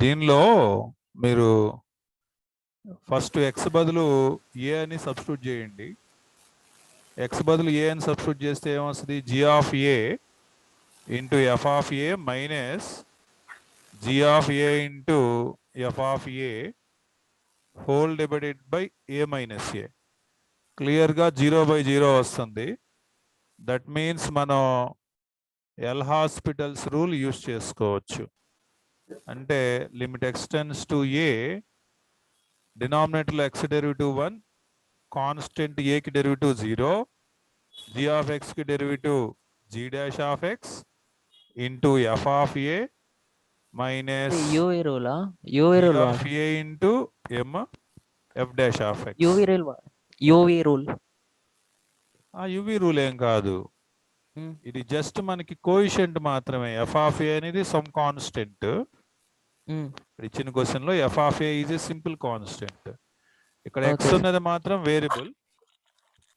దీనిలో మీరు first X బదులు ఏ అని సబ్స్టిట్యూట్ చేయండి. ఎక్స్ బదులు ఏ అని సబ్స్టిట్యూట్ చేస్తే ఏమొస్తుంది? G of a into f of a minus g of a into f of a whole divided by a minus a. క్లియర్గా 0/0 వస్తుంది. దట్ మీన్స్ మనం ఎల్ హాస్పిటల్స్ రూల్ యూజ్ చేసుకోవచ్చు. అంటే లిమిట్ ఎక్స్టెన్స్ టు ఏ, డినామినేటర్లో x derivative 1, constant ఏకి derivative 0, g of ఎక్స్కి derivative g dash of x into f of a minus UV rule of a into m f dash of X. UV rule UV rule ఏం కాదు, ఇది just మనకి coefficient మాత్రమే. F of ఏ అనేది some constant. ఇచ్చిన question లో F of A is a simple constant. ఇక్కడ X ఉన్నది మాత్రం వేరియబుల్.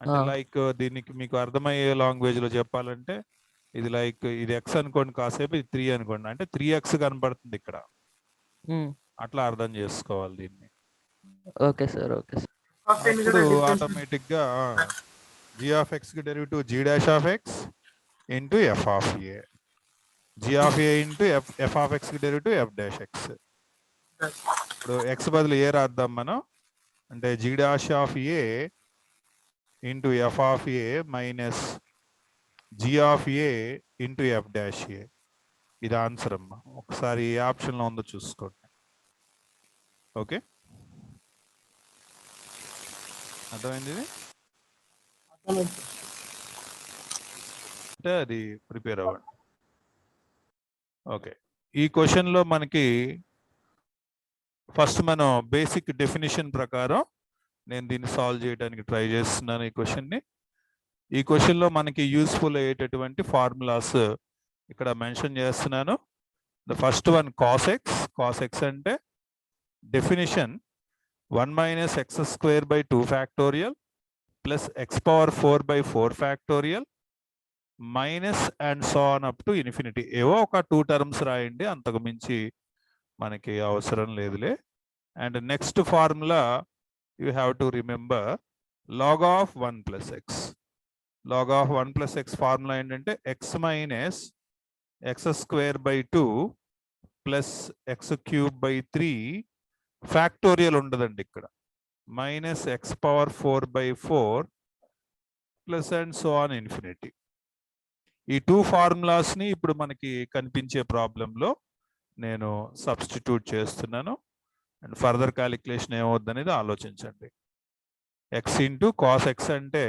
అంటే లైక్ దీనికి మీకు అర్థమయ్యే లాంగ్వేజ్ లో చెప్పాలంటే ఇది లైక్ ఇది ఎక్స్ అనుకోండి, కాసేపు ఇది 3 అనుకోండి, అంటే 3x కనపడుతుంది ఇక్కడ. అట్లా అర్థం చేసుకోవాలి దీన్ని. Okay sir, okay sir. ఇప్పుడు ఆటోమేటిక్ గా జీ ఆఫ్ ఎక్స్ కి derivative g dash of x into f of a, g of a into f of x కి డెరివేటివ్ ఎఫ్ డాష్ ఎక్స్. ఇప్పుడు ఎక్స్ బదులు ఏ రాద్దాం మనం, అంటే g dash of a into f of a minus g of a into f dash a. ఇది answer అమ్మా. ఒకసారి ఏ ఆప్షన్లో ఉందో చూసుకోండి. ఓకే, అర్థమైంది ఇది? అంటే అది ప్రిపేర్ అవ్వండి. ఓకే, ఈ క్వశ్చన్లో మనకి ఫస్ట్ మనం బేసిక్ డెఫినేషన్ ప్రకారం నేను దీన్ని సాల్వ్ చేయడానికి ట్రై చేస్తున్నాను ఈ క్వశ్చన్ని. ఈ క్వశ్చన్లో మనకి యూస్ఫుల్ అయ్యేటటువంటి ఫార్ములాస్ ఇక్కడ మెన్షన్ చేస్తున్నాను. The first one cos x. Cos x అంటే definition 1 minus x square by 2 factorial plus x power 4/4 factorial minus and so on up to infinity. ఏవో ఒక 2 టర్మ్స్ రాయండి, అంతకు మించి మనకి అవసరం లేదులే. And next formula you have to remember log of 1 plus x. log of 1 plus x formula ఏంటంటే x minus x square by 2 plus X cube by 3 factorial ఉండదండి ఇక్కడ, minus X power 4/4 plus and so on infinity. ఈ 2 ఫార్ములాస్ని ఇప్పుడు మనకి కనిపించే ప్రాబ్లంలో నేను substitute చేస్తున్నాను. అండ్ ఫర్దర్ క్యాలిక్యులేషన్ ఏమవుద్దనేది ఆలోచించండి. ఎక్స్ ఇంటూ కాస్ ఎక్స్ అంటే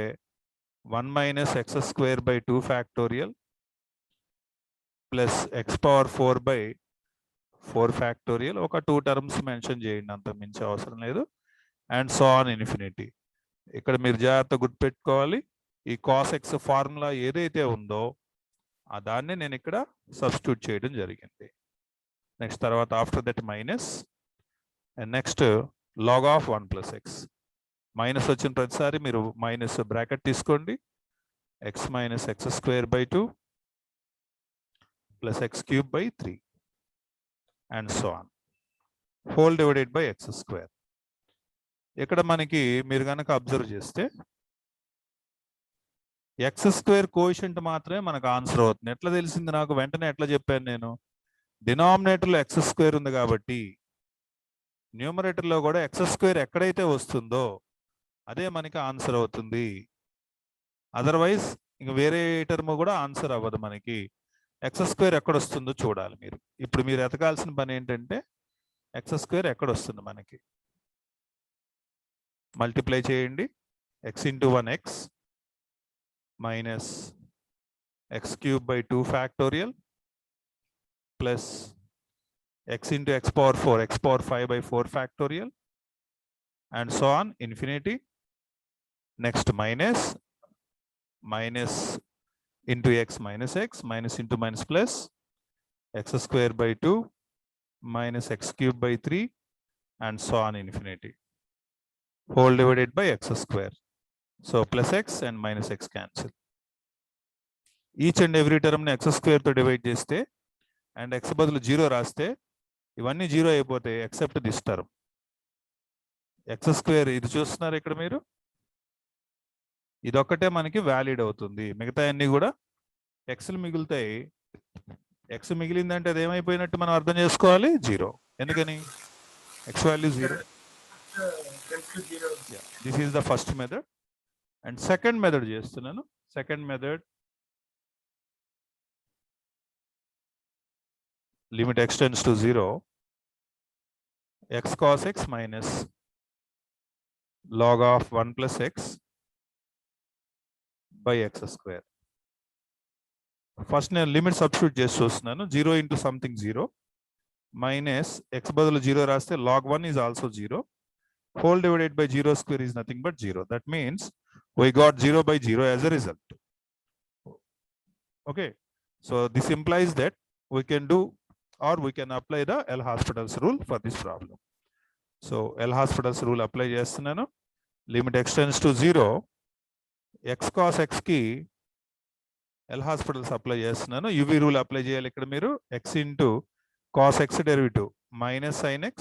1 minus x square by 2 factorial plus x power 4/4 factorial. ఒక 2 టర్మ్స్ మెన్షన్ చేయండి, అంత మించి అవసరం లేదు. And so on infinity. ఇక్కడ మీరు జాగ్రత్త గుర్తుపెట్టుకోవాలి, ఈ కాస్ ఎక్స్ ఫార్ములా ఏదైతే ఉందో ఆ దాన్ని నేను ఇక్కడ సబ్స్టిట్యూట్ చేయడం జరిగింది. నెక్స్ట్ తర్వాత after that minus, and next log of 1 plus x. Minus వచ్చిన ప్రతిసారి మీరు మైనస్ బ్రాకెట్ తీసుకోండి. X minus x square by 2 plus X cube by 3 and so on whole divided by x square. ఇక్కడ మనకి మీరు కనుక అబ్జర్వ్ చేస్తే ఎక్స్ స్క్వేర్ కోఎఫిషియంట్ మాత్రమే మనకు ఆన్సర్ అవుతుంది. ఎట్లా తెలిసింది నాకు? వెంటనే ఎట్లా చెప్పాను నేను? డినామినేటర్లో ఎక్స్ స్క్వేర్ ఉంది కాబట్టి న్యూమరేటర్లో కూడా ఎక్స్ స్క్వేర్ ఎక్కడైతే వస్తుందో అదే మనకి ఆన్సర్ అవుతుంది. అదర్వైజ్ ఇంక వేరే టర్మ్ కూడా ఆన్సర్ అవ్వదు మనకి. ఎక్స్ స్క్వేర్ ఎక్కడ వస్తుందో చూడాలి మీరు. ఇప్పుడు మీరు ఎతకాల్సిన పని ఏంటంటే ఎక్స్ స్క్వేర్ ఎక్కడ వస్తుంది మనకి. మల్టిప్లై చేయండి. X into 1x minus x cube by 2 factorial plus x into x power 4 x power 5/4 factorial and so on infinity. Next minus into x minus x minus into minus plus x square by 2 minus x cube by 3 and so on infinity whole divided by x square. So plus x and minus x cancel. Each and every టర్మ్ని x స్క్వేర్తో divide చేస్తే and X బదులు 0 రాస్తే ఇవన్నీ zero అయిపోతాయి except this term X square. ఇది చూస్తున్నారు ఇక్కడ మీరు, ఇదొక్కటే మనకి వ్యాలిడ్ అవుతుంది, మిగతా అన్ని కూడా ఎక్స్లు మిగులుతాయి. ఎక్స్ మిగిలిందంటే అది ఏమైపోయినట్టు మనం అర్థం చేసుకోవాలి, జీరో. ఎందుకని? X value zero. This is the first method. And second method చేస్తున్నాను. Second method, limit x tends to 0, x cos x minus log of 1 plus x by x square. First నేను limit substitute చేసి చూస్తున్నాను. 0 into something 0 minus x బదులు 0 రాస్తే log 1 is also 0. Whole divided by 0 square is nothing but 0. That means we got 0 by 0 as a result. Okay, so this implies that we can do, or we can apply the L'Hospital's rule for this problem. So L'Hospital's rule apply చేస్తున్నాను. Limit x tends to 0, x cos x కి L'Hospital's apply చేస్తున్నాను. UV rule apply చేయాలి ఇక్కడ మీరు. x into cos x derivative minus sin x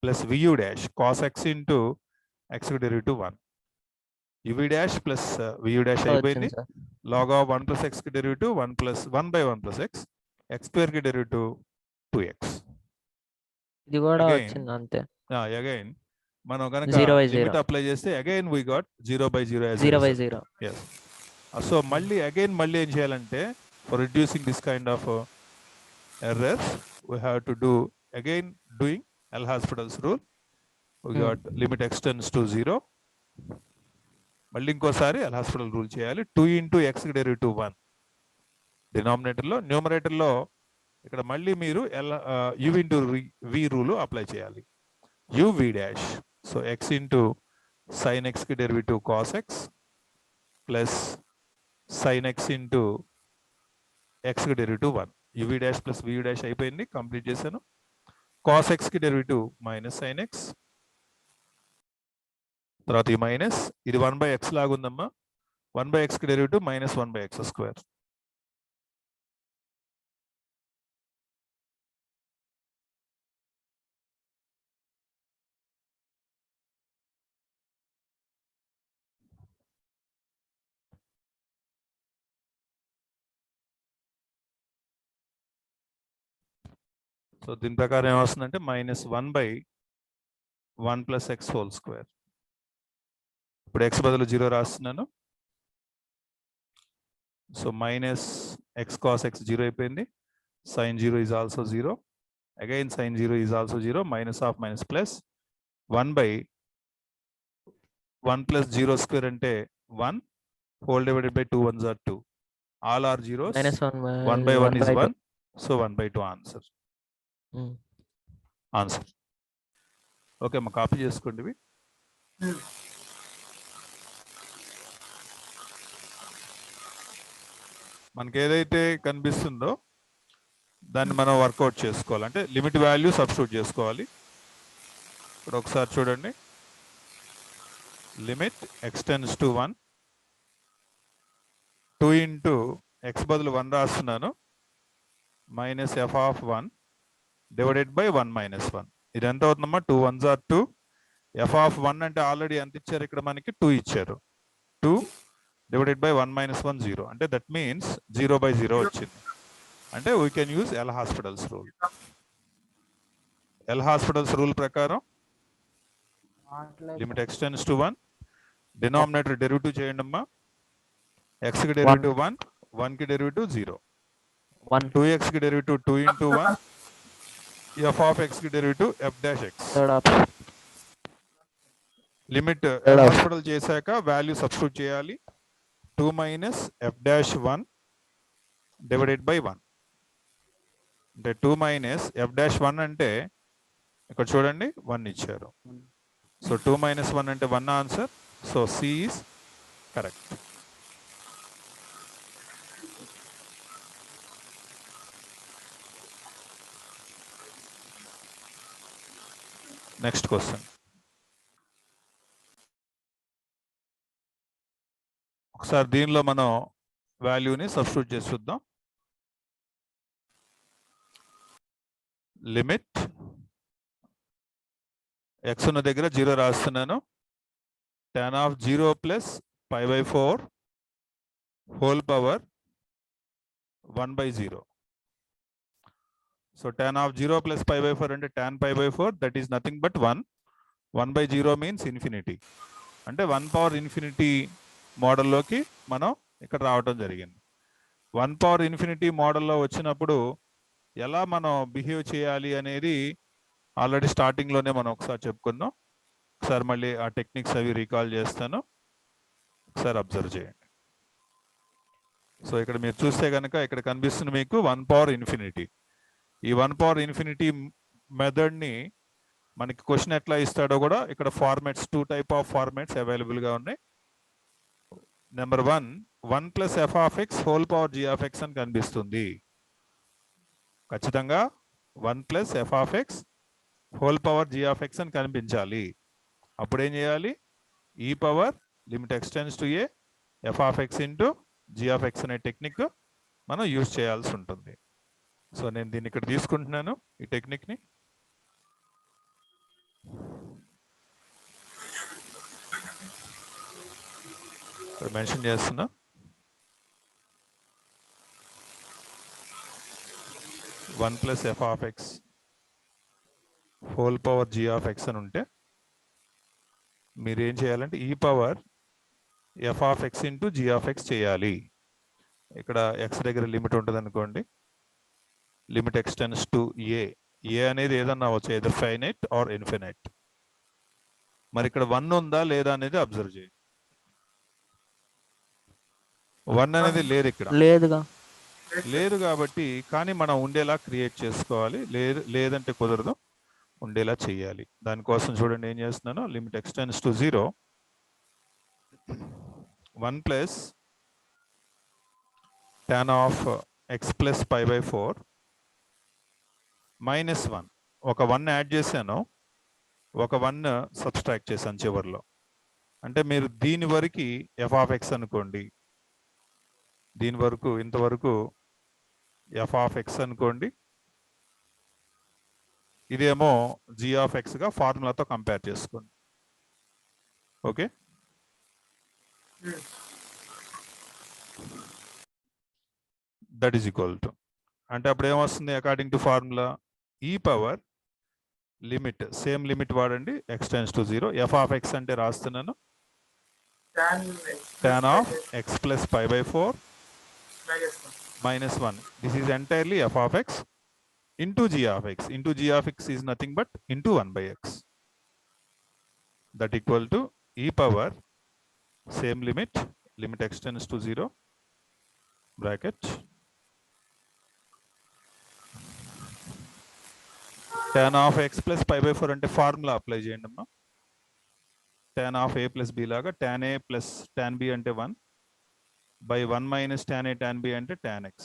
plus vu dash cos x into x derivative 1. UV dash plus vu dash అయిపోయింది. log of 1 plus x కి derivative 1 plus 1 by 1 plus x, x square కి derivative 2x. ఇది కూడా Again, వచ్చింది అంతే. Again మనం కనుక 0 by 0. Limit apply చేస్తే again we got 0 by 0 as 0 by 0. 0. Yes. So మళ్ళీ మళ్ళీ ఏం చేయాలంటే, for reducing this kind of errors we have to do again doing L'Hospital's rule. We got limit x tends to 0. మళ్ళీ ఇంకోసారి L'Hospital rule చేయాలి. 2 into x derivative 1 డినామినేటర్లో. న్యూమరేటర్లో ఇక్కడ మళ్ళీ మీరు u into v rule apply చేయాలి. uv dash, so x into sin x కి derivative cos x plus sin x into x కి derivative 1. uv dash plus vu dash అయిపోయింది, complete చేశాను. cos x కి డెరివేటివ్ మైనస్ sin x, తర్వాత ఈ minus, ఇది 1 by x లాగుందమ్మా. 1 by x కి derivative minus 1 by x square. So దీని ప్రకారం ఏమొస్తుందంటే minus 1 by 1 plus x whole square. ఇప్పుడు x బదులు 0 రాస్తున్నాను. So minus x cos x 0 అయిపోయింది. sin 0 is also 0. Again sin 0 is also 0. Minus of minus plus 1 by 1 plus 0 square అంటే 1. Whole divided by 2 ones are 2. All are zeros. Minus 1 by 1 is 1. So 1 by 2 answer. Answer. Okay అమ్మా, copy చేసుకోండి ఇవి. మనకి ఏదైతే కనిపిస్తుందో దాన్ని మనం work out చేసుకోవాలి. అంటే లిమిట్ వాల్యూ సబ్స్టిట్యూట్ చేసుకోవాలి. ఇప్పుడు ఒకసారి చూడండి. Limit x tends to 1, 2 into x బదులు 1 రాస్తున్నాను, minus f of 1 divided by 1 minus 1. ఇది ఎంత అవుతుందమ్మా? 2 ones are 2. f of 1 అంటే ఆల్రెడీ ఎంత ఇచ్చారు ఇక్కడ మనకి? 2 ఇచ్చారు. 2 డివైడెడ్ బై 1 minus 1 0. అంటే దట్ మీన్స్ 0 by 0 వచ్చింది. అంటే we can use L'Hospital's rule. L'Hospital's rule ప్రకారం limit x tends to 1, denominator derivative చేయండి అమ్మా. x కి డెరివేటివ్ 1, 1 కి డెరివేటివ్ 0. 2x కి derivative 2 into 1, f of x కి derivative f dash x. Limit L'Hospital చేశాక వాల్యూ సబ్స్టిట్యూట్ చేయాలి. 2 minus f dash 1 divided by 1. అంటే 2 minus f dash 1 అంటే ఇక్కడ చూడండి 1 ఇచ్చారు. సో 2 minus 1 అంటే 1 answer. So C is correct. Next question. ఒకసారి దీనిలో మనం వాల్యూని సబ్స్టిట్యూట్ చేసి చూద్దాం. లిమిట్ x ఉన్న దగ్గర 0 రాస్తున్నాను. tan of 0 plus pi by 4 whole power 1 by 0. So tan of 0 plus pi by 4 అంటే tan pi by 4, that is nothing but 1. 1 by 0 means infinity. అంటే 1 power infinity మోడల్లోకి మనం ఇక్కడ రావటం జరిగింది. 1 power infinity మోడల్లో వచ్చినప్పుడు ఎలా మనం బిహేవ్ చేయాలి అనేది ఆల్రెడీ స్టార్టింగ్లోనే మనం ఒకసారి చెప్పుకున్నాం. ఒకసారి మళ్ళీ ఆ టెక్నిక్స్ అవి రీకాల్ చేస్తాను, ఒకసారి అబ్జర్వ్ చేయండి. సో ఇక్కడ మీరు చూస్తే కనుక ఇక్కడ కనిపిస్తుంది మీకు 1 power infinity. ఈ 1 power infinity మెథడ్ని మనకి క్వశ్చన్ ఎట్లా ఇస్తాడో కూడా ఇక్కడ ఫార్మాట్స్ 2 type ఆఫ్ ఫార్మాట్స్ అవైలబుల్గా ఉన్నాయి. Number 1 plus f of x whole power g of x అని కనిపిస్తుంది. ఖచ్చితంగా 1 plus f of x whole power g of x అని కనిపించాలి. అప్పుడు ఏం చేయాలి? e power limit x tends to a f of x into g of x అనే technique మనం యూజ్ చేయాల్సి ఉంటుంది. సో నేను దీన్ని ఇక్కడ తీసుకుంటున్నాను, ఈ టెక్నిక్ని. ఇక్కడ మెన్షన్ చేస్తున్నా. One plus f of x whole power g of x అని ఉంటే మీరు ఏం చేయాలంటే ఈ power f of x into g of x చేయాలి. ఇక్కడ ఎక్స్ దగ్గర లిమిట్ ఉంటుంది అనుకోండి, limit x tends to a. A అనేది ఏదన్నా అవ్వచ్చు, ఏదో ఫైనైట్ ఆర్ ఇన్ఫినైట్. మరి ఇక్కడ 1 ఉందా లేదా అనేది అబ్జర్వ్ చేయండి. 1 అనేది లేదు, ఇక్కడ లేదు కాబట్టి, కానీ మనం ఉండేలా క్రియేట్ చేసుకోవాలి. లేదంటే కుదరదు, ఉండేలా చేయాలి. దానికోసం చూడండి ఏం చేస్తున్నాను. Limit x tends to 0 1 plus tan of x plus pi by 4 minus 1. ఒక 1 యాడ్ చేశాను, ఒక 1 సబ్స్ట్రాక్ట్ చేశాను చివరిలో. అంటే మీరు దీని వరకు ఎఫ్ ఆఫ్ ఎక్స్ అనుకోండి, దీని వరకు ఇంతవరకు ఎఫ్ ఆఫ్ ఎక్స్ అనుకోండి. ఇదేమో జీ ఆఫ్ ఎక్స్గా ఫార్ములాతో కంపేర్ చేసుకోండి. Okay, that is equal to, అంటే అప్పుడు ఏమొస్తుంది అకార్డింగ్ టు ఫార్ములా, ఈ పవర్ లిమిట్ సేమ్ లిమిట్ వాడండి, x tends to 0. F of x అంటే రాస్తున్నాను tan of x plus pi by 4 minus 1. This is entirely f of x into g of x. Into g of x is nothing but into 1 by x. That equal to e power same limit, limit x tends to 0 bracket tan of x plus pi by 4 అంటే formula apply చేయండి అమ్మా. tan of a plus b లాగా tan a plus tan b అంటే 1 by 1 minus tan a tan b అంటే tan x.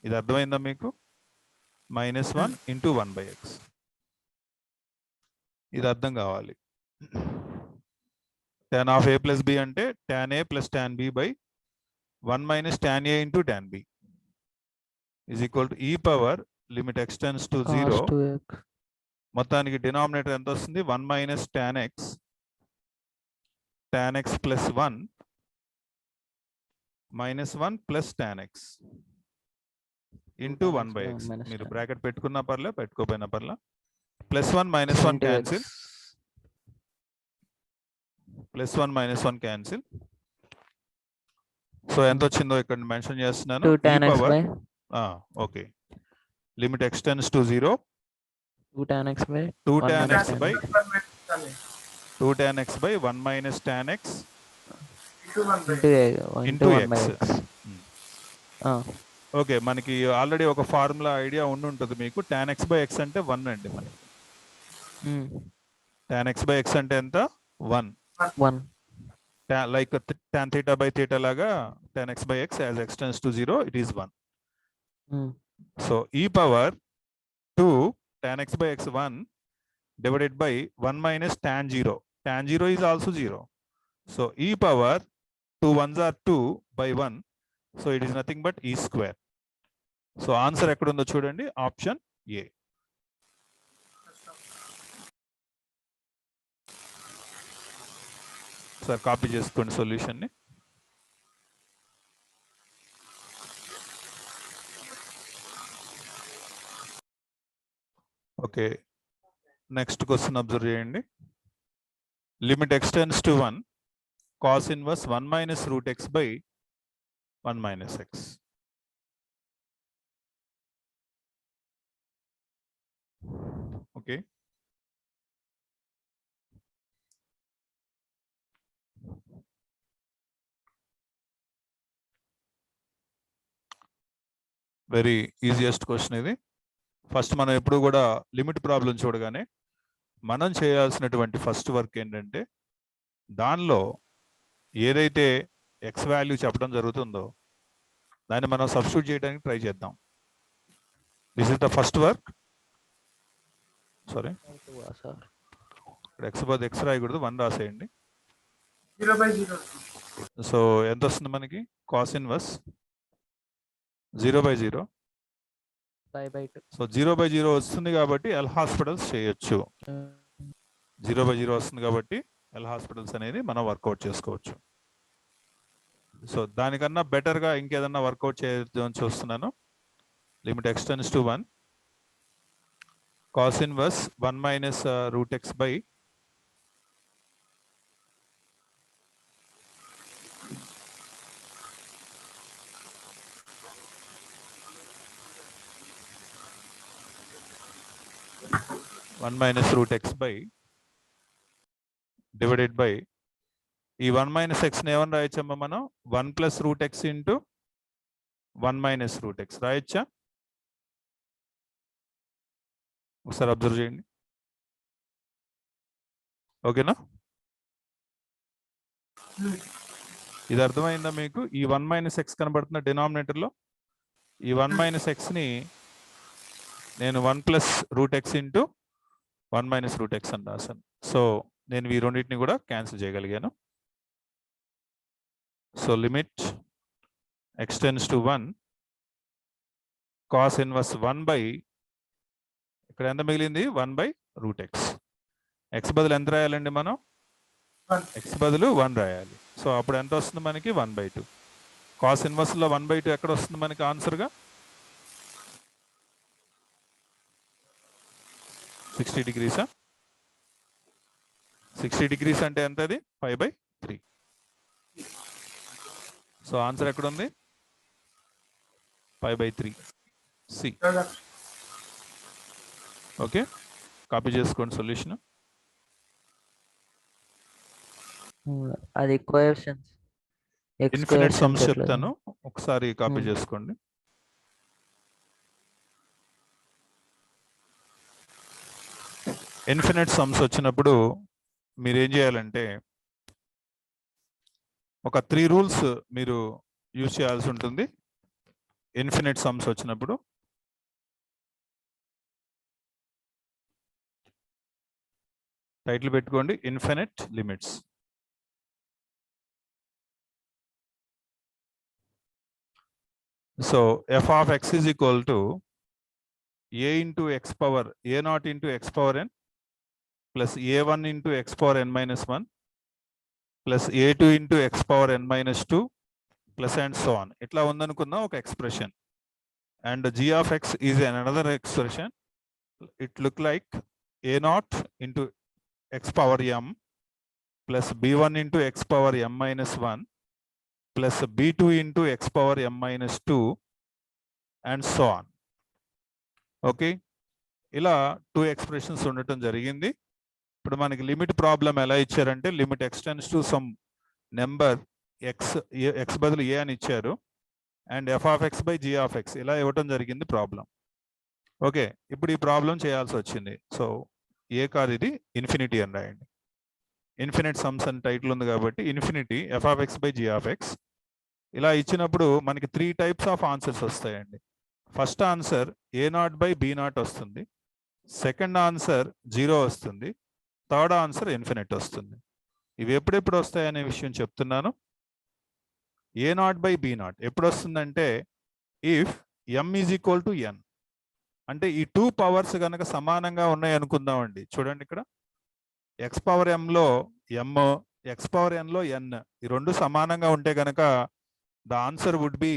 ఇది అర్థమైందా మీకు? Minus 1 into 1 by x. ఇది అర్థం కావాలి. tan of a plus b అంటే tan a plus tan b by 1 minus tan a into tan b is equal to e power limit x tends to 0. మొత్తానికి denominator ఎంత వస్తుంది? 1 minus tan x plus 1 minus 1 plus tan x into 1 by x. మీరు bracket పెట్టుకున్నా పర్లే, పెట్టుకోపోయినా పర్లే. Plus 1 minus 1 cancel, plus 1 minus 1 cancel. So ఎంత వచ్చిందో ఇక్కడ మెన్షన్ చేస్తున్నాను. Okay, limit x tends to 0 2 tan x by 1 minus tan x into x. Okay, మనకి already ఒక ఫార్ములా ఐడియా ఉంటుంది మీకు. tan x by x అంటే 1 అండి. మనకి tan x by x అంటే ఎంత? 1. Like tan theta by theta లాగా tan x by x as x tends to 0 it is 1. So e power 2 tan x by x 1 divided by 1 minus tan 0. Tan 0 is also 0. So e power 2 1s are 2 by 1. So it is nothing but e square. So answer ఎక్కడ ఉందో చూడండి, option A. ఒకసారి copy చేసుకోండి సొల్యూషన్ని. Okay, next question observe చేయండి. Limit x tends to 1, cos inverse 1 minus root x by 1 minus x. Okay. Very easiest question ఇది. First మనం ఎప్పుడు కూడా లిమిట్ ప్రాబ్లం చూడగానే మనం చేయాల్సినటువంటి ఫస్ట్ వర్క్ ఏంటంటే దానిలో ఏదైతే ఎక్స్ వాల్యూ చెప్పడం జరుగుతుందో దాన్ని మనం సబ్స్టిట్యూట్ చేయడానికి ట్రై చేద్దాం. This is the first work. Sorry, X బదులు ఎక్స్ రాయకూడదు, 1 రాసేయండి. సో ఎంత వస్తుంది మనకి? Cos inverse 0/0. సో 0/0 వస్తుంది కాబట్టి ఎల్ హాస్పిటల్స్ చేయొచ్చు. 0/0 వస్తుంది కాబట్టి ఎల్ హాస్పిటల్స్ అనేది మనం వర్కౌట్ చేసుకోవచ్చు. సో దానికన్నా బెటర్గా ఇంకేదన్నా వర్కౌట్ చేయొచ్చు చూస్తున్నాను. Limit x tends to 1, cos inverse 1 minus root x by 1 minus root x by divided by ఈ 1 minus x ని ఏమని రాయొచ్చమ్మా మనం? 1 plus root x into 1 minus root x రాయొచ్చా? ఒకసారి అబ్జర్వ్ చేయండి. ఓకేనా? ఇది అర్థమైందా మీకు? ఈ 1 minus x కనబడుతున్న డినామినేటర్లో ఈ 1 minus x ని నేను 1 plus root x into 1 minus root x అని రాశాను. సో నేను ఈ రెండింటిని కూడా క్యాన్సిల్ చేయగలిగాను. So limit x tends to 1, cos inverse 1 by ఇక్కడ ఎంత మిగిలింది? 1 by root x. x బదులు ఎంత రాయాలండి మనం? x బదులు 1 రాయాలి. సో అప్పుడు ఎంత వస్తుంది మనకి? 1/2. కాస్ ఇన్వర్స్ లో 1/2 ఎక్కడ వస్తుంది మనకి ఆన్సర్గా? 60 degrees. 60 degrees అంటే ఎంత? అది 5/3. సో ఆన్సర్ ఎక్కడ ఉంది? 5/3 సి. ఓకే, కాపీ చేసుకోండి సొల్యూషన్. అది కోఎఫిషియెంట్స్ ఇన్ఫినిట్ సమ్స్ చెప్తాను, ఒకసారి కాపీ చేసుకోండి. ఇన్ఫినిట్ సమ్స్ వచ్చినప్పుడు మీరు ఏం చేయాలంటే ఒక 3 రూల్స్ మీరు యూజ్ చేయాల్సి ఉంటుంది. ఇన్ఫినిట్ సమ్స్ వచ్చినప్పుడు టైటిల్ పెట్టుకోండి, infinite limits. So f of x is equal to a into x power a0 into x power n plus a1 into x power n minus 1 plus a2 into x power n minus 2 plus and so on. ఇట్లా ఉందనుకున్న ఒక expression. And g of x is another expression. It look like a0 into x power m plus b1 into x power m minus 1 plus b2 into x power m minus 2 and so on. Okay, ఇలా 2 expressions ఉండటం జరిగింది. ఇప్పుడు మనకి limit problem ఎలా ఇచ్చారంటే limit x tends to some number x బదులు a అని ఇచ్చారు and f of x by g of x ఇలా ఇవ్వటం జరిగింది ప్రాబ్లం. ఓకే, ఇప్పుడు ఈ ప్రాబ్లం చేయాల్సి వచ్చింది. సో ఏ కాదు, ఇది ఇన్ఫినిటీ అని రాయండి. ఇన్ఫినిట్ సమ్స్ అని టైటిల్ ఉంది కాబట్టి infinity f of x by g of x. ఇలా ఇచ్చినప్పుడు మనకి 3 టైప్స్ ఆఫ్ ఆన్సర్స్ వస్తాయండి. First answer a0 by b0 వస్తుంది, సెకండ్ ఆన్సర్ 0 వస్తుంది, థర్డ్ ఆన్సర్ ఇన్ఫినిట్ వస్తుంది. ఇవి ఎప్పుడెప్పుడు వస్తాయనే విషయం చెప్తున్నాను. a0 by b0 ఎప్పుడు వస్తుందంటే if m is equal to n, అంటే ఈ 2 పవర్స్ కనుక సమానంగా ఉన్నాయి అనుకుందామండి. చూడండి ఇక్కడ x పవర్ m లో m, x పవర్ n లో n, ఈ రెండు సమానంగా ఉంటే గనక the answer would be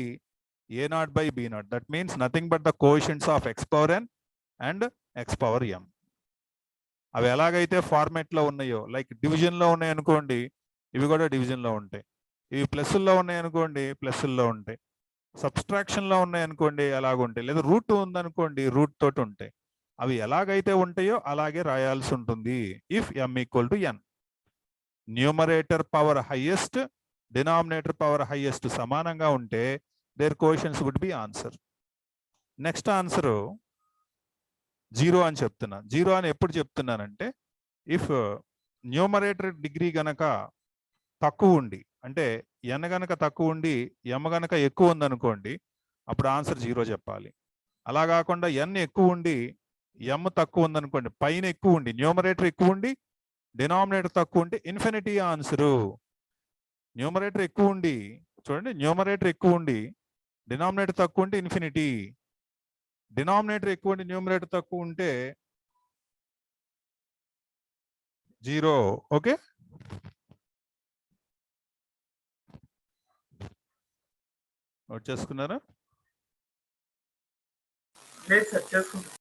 a0 by b0. That means nothing but the coefficients of x power n and x power m. అవి ఎలాగైతే ఫార్మాట్ లో ఉన్నాయో, లైక్ డివిజన్ లో ఉన్నాయి అనుకోండి, ఇవి కూడా డివిజన్ లో ఉంటాయి. ఇవి ప్లస్ల్లో ఉన్నాయి అనుకోండి, ప్లస్ల్లో ఉంటాయి. సబ్స్ట్రాక్షన్ లో ఉన్నాయి అనుకోండి, అలాగుంటాయి. లేదా రూట్ ఉందనుకోండి, రూట్ తోటి ఉంటాయి. అవి ఎలాగైతే ఉంటాయో అలాగే రాయాల్సి ఉంటుంది. If m equal to n, numerator power highest, denominator power highest సమానంగా ఉంటే their coefficients would be answer. Next answer 0 అని చెప్తున్నా. 0 అని ఎప్పుడు చెప్తున్నానంటే, ఇఫ్ న్యూమరేటర్ డిగ్రీ గనక తక్కువ ఉండి, అంటే n గనక తక్కువ ఉండి m గనక ఎక్కువ ఉందనుకోండి, అప్పుడు ఆన్సర్ 0 చెప్పాలి. అలా కాకుండా n ఎక్కువ ఉండి m తక్కువ ఉందనుకోండి, పైన ఎక్కువ ఉండి న్యూమరేటర్ ఎక్కువ ఉండి డినామినేటర్ తక్కువ ఉంటే ఇన్ఫినిటీ ఆన్సరు. న్యూమరేటర్ ఎక్కువ ఉండి, చూడండి, న్యూమరేటర్ ఎక్కువ ఉండి డినామినేటర్ తక్కువ ఉంటే ఇన్ఫినిటీ, డినామినేటర్ ఎక్కువ ఉండి న్యూమరేటర్ తక్కువ ఉంటే 0. ఓకే, నోట్ చేసుకున్నారా? లేదు సార్, చేసుకుంటాం.